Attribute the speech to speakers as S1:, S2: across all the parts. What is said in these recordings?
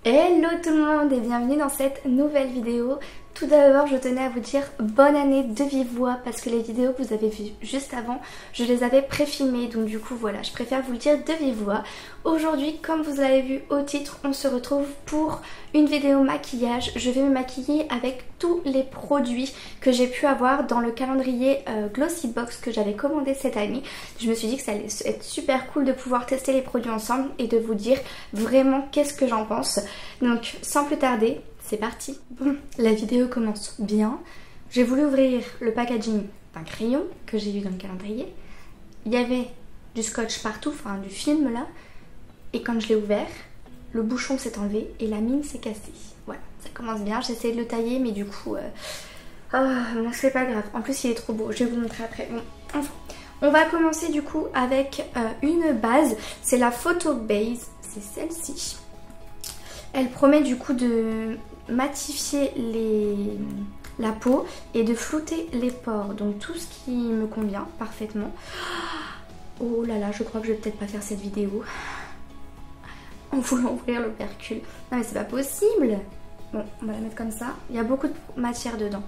S1: Hello tout le monde et bienvenue dans cette nouvelle vidéo. Tout d'abord je tenais à vous dire bonne année de vive voix parce que les vidéos que vous avez vues juste avant je les avais pré-filmées, donc du coup voilà, je préfère vous le dire de vive voix. Aujourd'hui, comme vous l'avez vu au titre, on se retrouve pour une vidéo maquillage. Je vais me maquiller avec tous les produits que j'ai pu avoir dans le calendrier Glossy Box que j'avais commandé cette année. Je me suis dit que ça allait être super cool de pouvoir tester les produits ensemble et de vous dire vraiment qu'est-ce que j'en pense. Donc sans plus tarder, c'est parti. Bon, la vidéo commence bien. J'ai voulu ouvrir le packaging d'un crayon que j'ai vu dans le calendrier. Il y avait du scotch partout, enfin du film là. Et quand je l'ai ouvert, le bouchon s'est enlevé et la mine s'est cassée. Voilà, ça commence bien. J'ai essayé de le tailler mais du coup... bon, c'est pas grave. En plus il est trop beau, je vais vous montrer après. Bon, enfin. On va commencer du coup avec une base. C'est la Photo Base, c'est celle-ci. Elle promet du coup de matifier la peau et de flouter les pores. Donc tout ce qui me convient parfaitement. Oh là là, je crois que je vais peut-être pas faire cette vidéo en voulant ouvrir l'opercule. Non mais c'est pas possible. Bon, on va la mettre comme ça. Il y a beaucoup de matière dedans.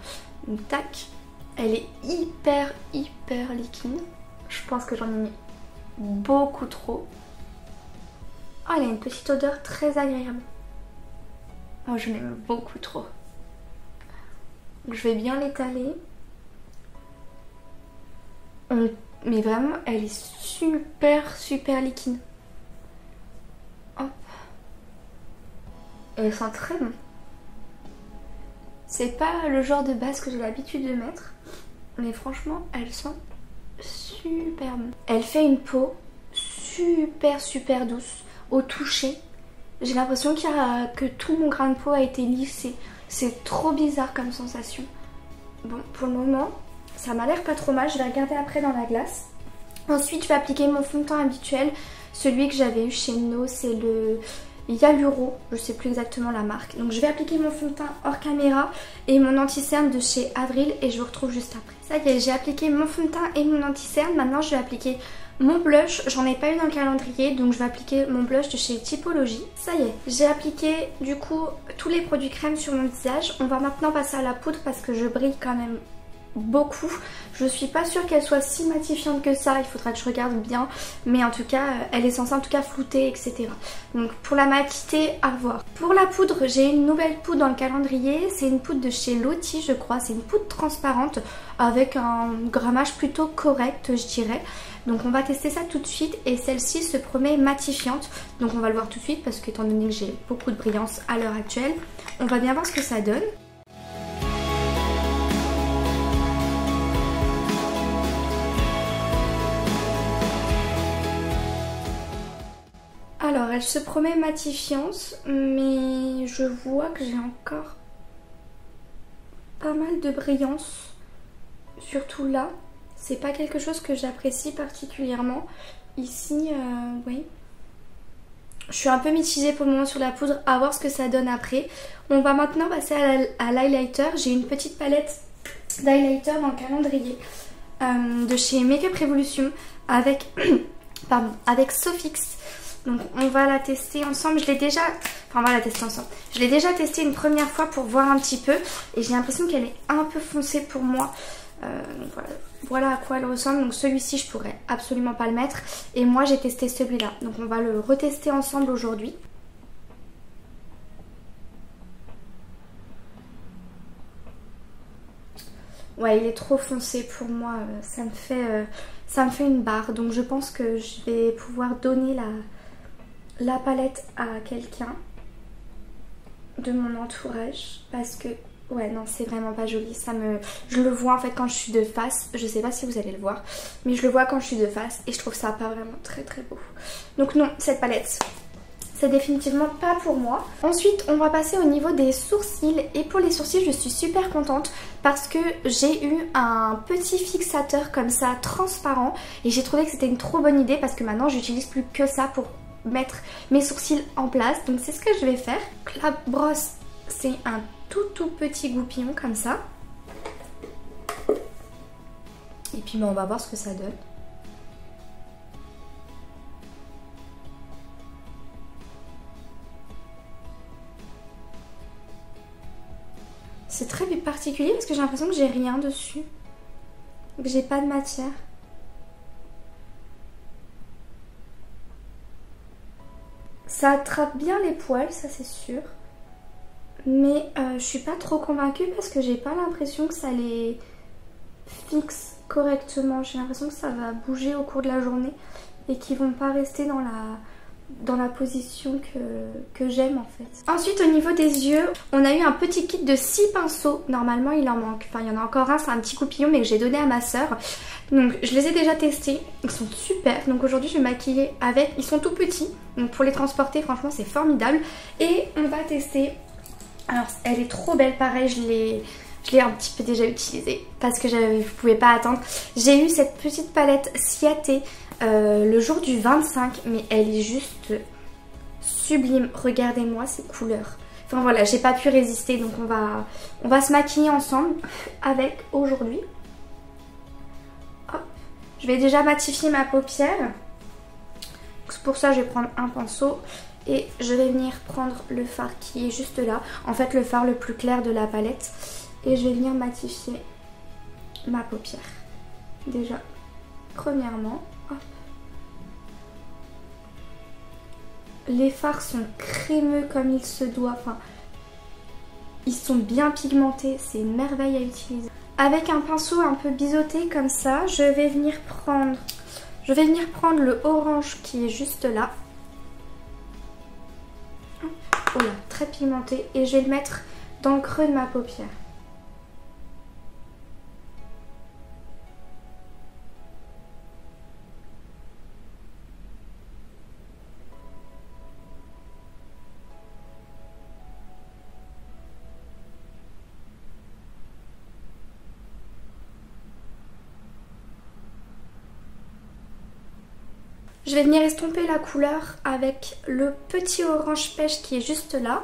S1: Donc tac. Elle est hyper liquide. Je pense que j'en ai mis beaucoup trop. Oh, elle a une petite odeur très agréable. Oh, je l'aime beaucoup trop. Donc, je vais bien l'étaler. Mais vraiment, elle est super liquide. Hop. Et elle sent très bon. C'est pas le genre de base que j'ai l'habitude de mettre. Mais franchement, elle sent super bon. Elle fait une peau super douce au toucher. J'ai l'impression que tout mon grain de peau a été lissé. C'est trop bizarre comme sensation. Bon, pour le moment, ça m'a l'air pas trop mal. Je vais regarder après dans la glace. Ensuite, je vais appliquer mon fond de teint habituel. Celui que j'avais eu chez No, c'est le Yaluro. Je sais plus exactement la marque. Donc, je vais appliquer mon fond de teint hors caméra et mon anti-cerne de chez Avril. Et je vous retrouve juste après. Ça y est, j'ai appliqué mon fond de teint et mon anti-cerne. Maintenant, je vais appliquer mon blush. J'en ai pas eu dans le calendrier, donc je vais appliquer mon blush de chez Typologie. Ça y est, j'ai appliqué du coup tous les produits crème sur mon visage. On va maintenant passer à la poudre parce que je brille quand même beaucoup. Je suis pas sûre qu'elle soit si matifiante que ça, il faudra que je regarde bien, mais en tout cas elle est censée en tout cas flouter, etc. Donc pour la matité, à voir. Pour la poudre, j'ai une nouvelle poudre dans le calendrier. C'est une poudre de chez Lottie, je crois. C'est une poudre transparente avec un grammage plutôt correct, je dirais. Donc on va tester ça tout de suite et celle-ci se promet matifiante. Donc on va le voir tout de suite parce qu'étant donné que j'ai beaucoup de brillance à l'heure actuelle, on va bien voir ce que ça donne. Alors elle se promet matifiante, mais je vois que j'ai encore pas mal de brillance, surtout là. C'est pas quelque chose que j'apprécie particulièrement. Ici, oui. Je suis un peu mitigée pour le moment sur la poudre, à voir ce que ça donne après. On va maintenant passer à l'highlighter. J'ai une petite palette d'highlighter dans le calendrier de chez Makeup Revolution avec, avec Sofix. Donc on va la tester ensemble. Je l'ai déjà... Enfin on va la tester ensemble. Je l'ai déjà testée une première fois pour voir un petit peu. Et j'ai l'impression qu'elle est un peu foncée pour moi. Donc voilà à quoi elle ressemble. Donc celui-ci je pourrais absolument pas le mettre. Et moi j'ai testé celui-là. Donc on va le retester ensemble aujourd'hui. Ouais, il est trop foncé pour moi. Ça me fait une barre. Donc je pense que je vais pouvoir donner la palette à quelqu'un de mon entourage parce que ouais non, c'est vraiment pas joli. Je le vois en fait quand je suis de face. Je sais pas si vous allez le voir, mais je le vois quand je suis de face et je trouve ça pas vraiment très beau. Donc non, cette palette c'est définitivement pas pour moi. Ensuite on va passer au niveau des sourcils. Et pour les sourcils je suis super contente parce que j'ai eu un petit fixateur comme ça transparent. Et j'ai trouvé que c'était une trop bonne idée parce que maintenant j'utilise plus que ça pour mettre mes sourcils en place. Donc c'est ce que je vais faire. La brosse c'est un tout petit goupillon comme ça. Et puis on va voir ce que ça donne. c'est très particulier parce que j'ai l'impression que j'ai rien dessus. Que j'ai pas de matière. Ça attrape bien les poils, ça c'est sûr. Mais je suis pas trop convaincue parce que j'ai pas l'impression que ça les fixe correctement. J'ai l'impression que ça va bouger au cours de la journée et qu'ils vont pas rester dans la position que j'aime en fait. Ensuite au niveau des yeux, on a eu un petit kit de 6 pinceaux. Normalement il en manque, enfin il y en a encore un, c'est un petit coupillon mais que j'ai donné à ma soeur. Donc je les ai déjà testés, ils sont super. Donc aujourd'hui je vais maquiller avec, ils sont tout petits. Donc pour les transporter franchement c'est formidable. Et on va tester, alors elle est trop belle, pareil je l'ai un petit peu déjà utilisée parce que je ne pouvais pas attendre. J'ai eu cette petite palette Ciaté le jour du 25, mais elle est juste sublime. Regardez-moi ces couleurs. Enfin voilà, j'ai pas pu résister, donc on va se maquiller ensemble avec aujourd'hui. Hop. Je vais déjà matifier ma paupière. Pour ça, je vais prendre un pinceau et je vais venir prendre le fard qui est juste là. En fait, le fard le plus clair de la palette. Et je vais venir matifier ma paupière. Déjà, premièrement, hop. Les fards sont crémeux comme il se doit. Enfin, ils sont bien pigmentés. C'est une merveille à utiliser. Avec un pinceau un peu biseauté comme ça, je vais venir prendre le orange qui est juste là. Oh là, très pigmenté. Et je vais le mettre dans le creux de ma paupière. Je vais venir estomper la couleur avec le petit orange pêche qui est juste là.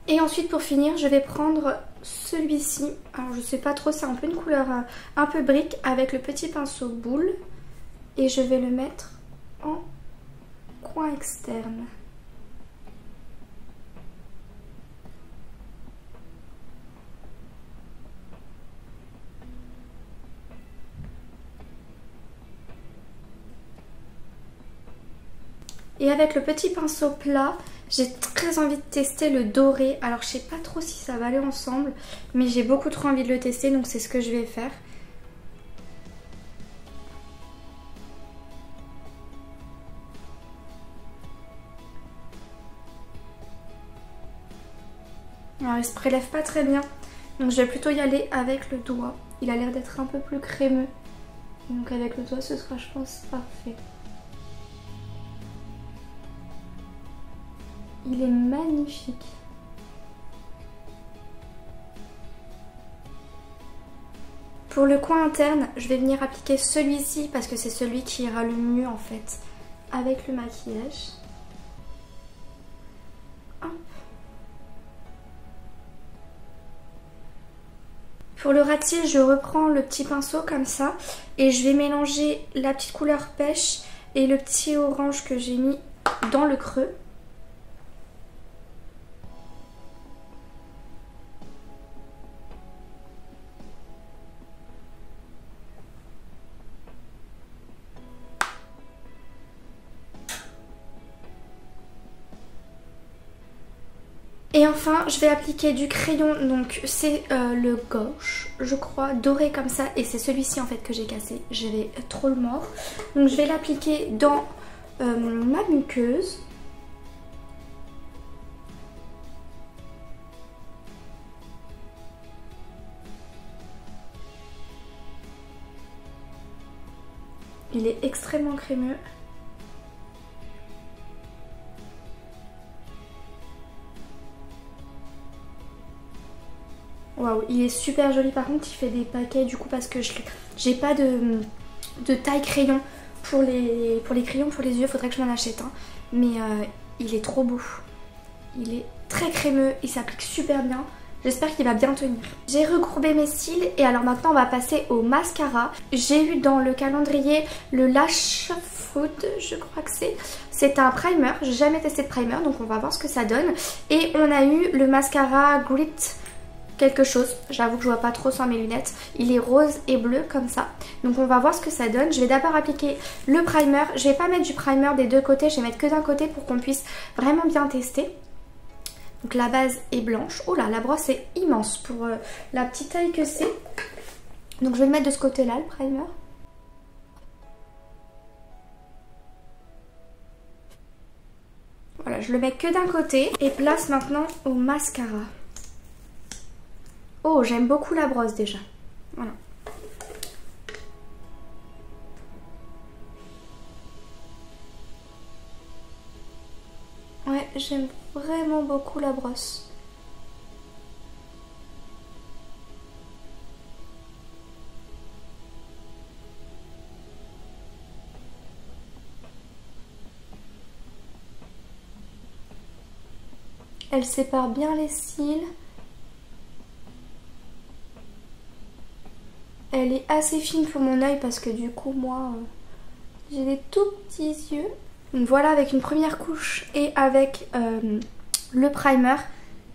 S1: Et ensuite pour finir je vais prendre celui-ci. Alors je sais pas trop, c'est un peu une couleur un peu brique avec le petit pinceau boule. Et je vais le mettre en coin externe. Et avec le petit pinceau plat, j'ai très envie de tester le doré. Alors je sais pas trop si ça va aller ensemble, mais j'ai beaucoup trop envie de le tester, donc c'est ce que je vais faire. Alors il se prélève pas très bien, donc je vais plutôt y aller avec le doigt. Il a l'air d'être un peu plus crémeux, donc avec le doigt ce sera je pense parfait. Il est magnifique. Pour le coin interne, je vais venir appliquer celui-ci parce que c'est celui qui ira le mieux en fait avec le maquillage. Hop. Pour le ras de cils, je reprends le petit pinceau comme ça et je vais mélanger la petite couleur pêche et le petit orange que j'ai mis dans le creux. Et enfin je vais appliquer du crayon, donc c'est le gauche je crois, doré comme ça, et c'est celui-ci en fait que j'ai cassé, j'avais trop le mort. Donc je vais l'appliquer dans ma muqueuse. Il est extrêmement crémeux. Waouh, il est super joli. Par contre il fait des paquets du coup parce que j'ai pas de taille crayon pour les crayons pour les yeux. Faudrait que je m'en achète un. Mais il est trop beau. Il est très crémeux, il s'applique super bien. J'espère qu'il va bien tenir. J'ai recourbé mes cils et alors maintenant on va passer au mascara. J'ai eu dans le calendrier le Lash Fruit, je crois que c'est un primer. J'ai jamais testé de primer donc on va voir ce que ça donne. Et on a eu le mascara Grit quelque chose. J'avoue que je vois pas trop sans mes lunettes. Il est rose et bleu comme ça. Donc on va voir ce que ça donne. Je vais d'abord appliquer le primer. Je vais pas mettre du primer des deux côtés. Je vais mettre que d'un côté pour qu'on puisse vraiment bien tester. Donc la base est blanche. Oh là, la brosse est immense pour la petite taille que c'est. Donc je vais le mettre de ce côté-là, le primer. Voilà, je le mets que d'un côté. Et place maintenant au mascara. Oh, j'aime beaucoup la brosse déjà. Voilà. Ouais, j'aime vraiment beaucoup la brosse. Elle sépare bien les cils. Elle est assez fine pour mon œil parce que du coup moi j'ai des tout petits yeux. Donc voilà, avec une première couche et avec le primer,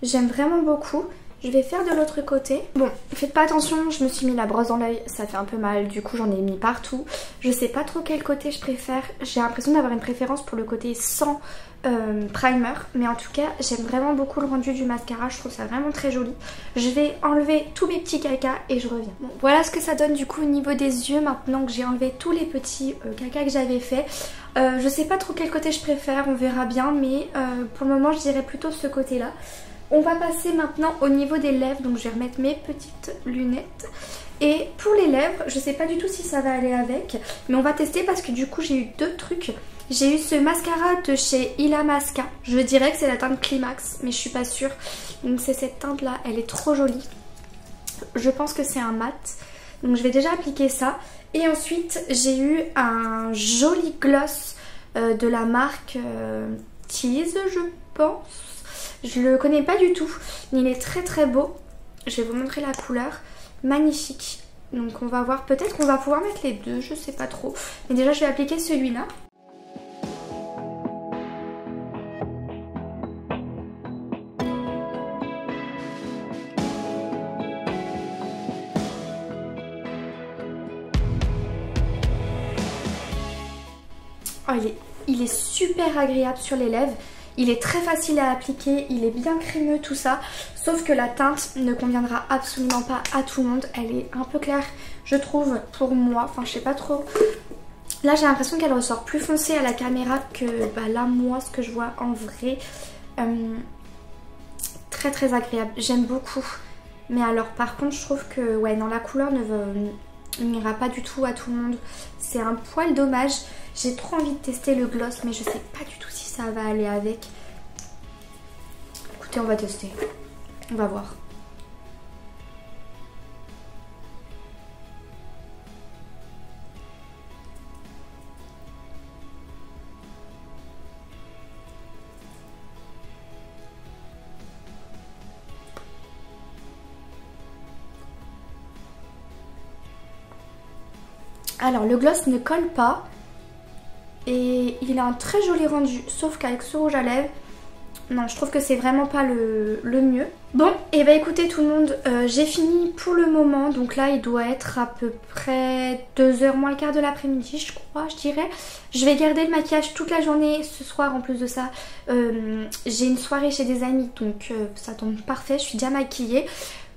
S1: j'aime vraiment beaucoup. Je vais faire de l'autre côté. Bon, faites pas attention, je me suis mis la brosse dans l'œil, ça fait un peu mal, du coup j'en ai mis partout. Je sais pas trop quel côté je préfère. J'ai l'impression d'avoir une préférence pour le côté sans primer, mais en tout cas j'aime vraiment beaucoup le rendu du mascara, je trouve ça vraiment très joli. Je vais enlever tous mes petits cacas et je reviens. Bon, voilà ce que ça donne du coup au niveau des yeux maintenant que j'ai enlevé tous les petits cacas que j'avais fait. Je sais pas trop quel côté je préfère, on verra bien, mais pour le moment je dirais plutôt ce côté là. On va passer maintenant au niveau des lèvres, donc je vais remettre mes petites lunettes. Et pour les lèvres, je sais pas du tout si ça va aller avec, mais on va tester parce que du coup j'ai eu deux trucs. J'ai eu ce mascara de chez Illamasqua, je dirais que c'est la teinte Climax, mais je suis pas sûre. Donc c'est cette teinte là, elle est trop jolie. Je pense que c'est un mat, donc je vais déjà appliquer ça. Et ensuite j'ai eu un joli gloss de la marque Tease, je pense. Je le connais pas du tout, mais il est très très beau. Je vais vous montrer la couleur, magnifique. Donc on va voir, peut-être qu'on va pouvoir mettre les deux, je sais pas trop. Mais déjà je vais appliquer celui-là. Oh, il est super agréable sur les lèvres. Il est très facile à appliquer, il est bien crémeux tout ça. Sauf que la teinte ne conviendra absolument pas à tout le monde. Elle est un peu claire, je trouve, pour moi. Enfin, je sais pas trop. Là, j'ai l'impression qu'elle ressort plus foncée à la caméra que là, moi, ce que je vois en vrai. Très très agréable. J'aime beaucoup. Mais alors, par contre, je trouve que ouais, non, la couleur n'ira pas du tout à tout le monde. C'est un poil dommage. J'ai trop envie de tester le gloss, mais je sais pas du tout si ça va aller avec. Écoutez, on va tester. On va voir. Alors, le gloss ne colle pas. Et il a un très joli rendu, sauf qu'avec ce rouge à lèvres, non, je trouve que c'est vraiment pas le mieux. Bon, et bah écoutez tout le monde, j'ai fini pour le moment. Donc là, il doit être à peu près 2h moins le quart de l'après-midi, je crois, je dirais. Je vais garder le maquillage toute la journée ce soir. En plus de ça, j'ai une soirée chez des amis, donc ça tombe parfait, je suis déjà maquillée.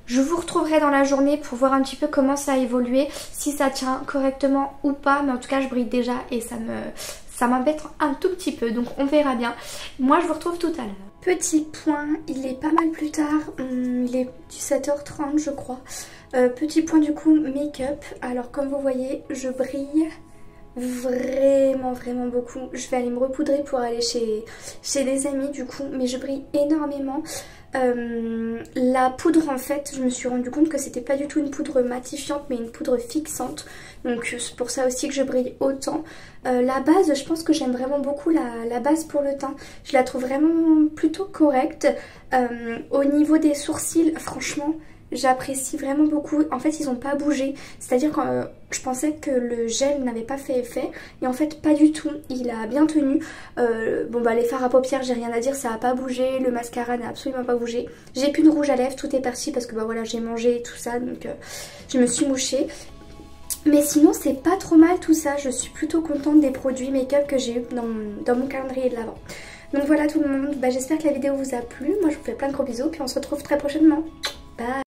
S1: Je vous retrouverai dans la journée pour voir un petit peu comment ça a évolué, si ça tient correctement ou pas. Mais en tout cas, je brille déjà et ça m'embête un tout petit peu. Donc on verra bien. Moi, je vous retrouve tout à l'heure. Petit point, il est pas mal plus tard. Il est 17h30 je crois. Petit point du coup, make-up. Alors comme vous voyez, je brille vraiment beaucoup. Je vais aller me repoudrer pour aller chez des amis du coup. Mais je brille énormément. La poudre en fait, je me suis rendu compte que c'était pas du tout une poudre matifiante mais une poudre fixante. Donc c'est pour ça aussi que je brille autant. La base, je pense que j'aime vraiment beaucoup la base pour le teint. Je la trouve vraiment plutôt correcte. Au niveau des sourcils, franchement... j'apprécie vraiment beaucoup. En fait, ils n'ont pas bougé. C'est-à-dire que je pensais que le gel n'avait pas fait effet. Et en fait, pas du tout. Il a bien tenu. Bon, bah, les fards à paupières, j'ai rien à dire. Ça n'a pas bougé. Le mascara n'a absolument pas bougé. J'ai plus de rouge à lèvres. Tout est parti parce que, bah voilà, j'ai mangé et tout ça. Donc, je me suis mouchée. Mais sinon, c'est pas trop mal tout ça. Je suis plutôt contente des produits make-up que j'ai eu dans mon calendrier de l'Avent. Donc, voilà tout le monde. Bah, j'espère que la vidéo vous a plu. Moi, je vous fais plein de gros bisous. Puis, on se retrouve très prochainement. Bye!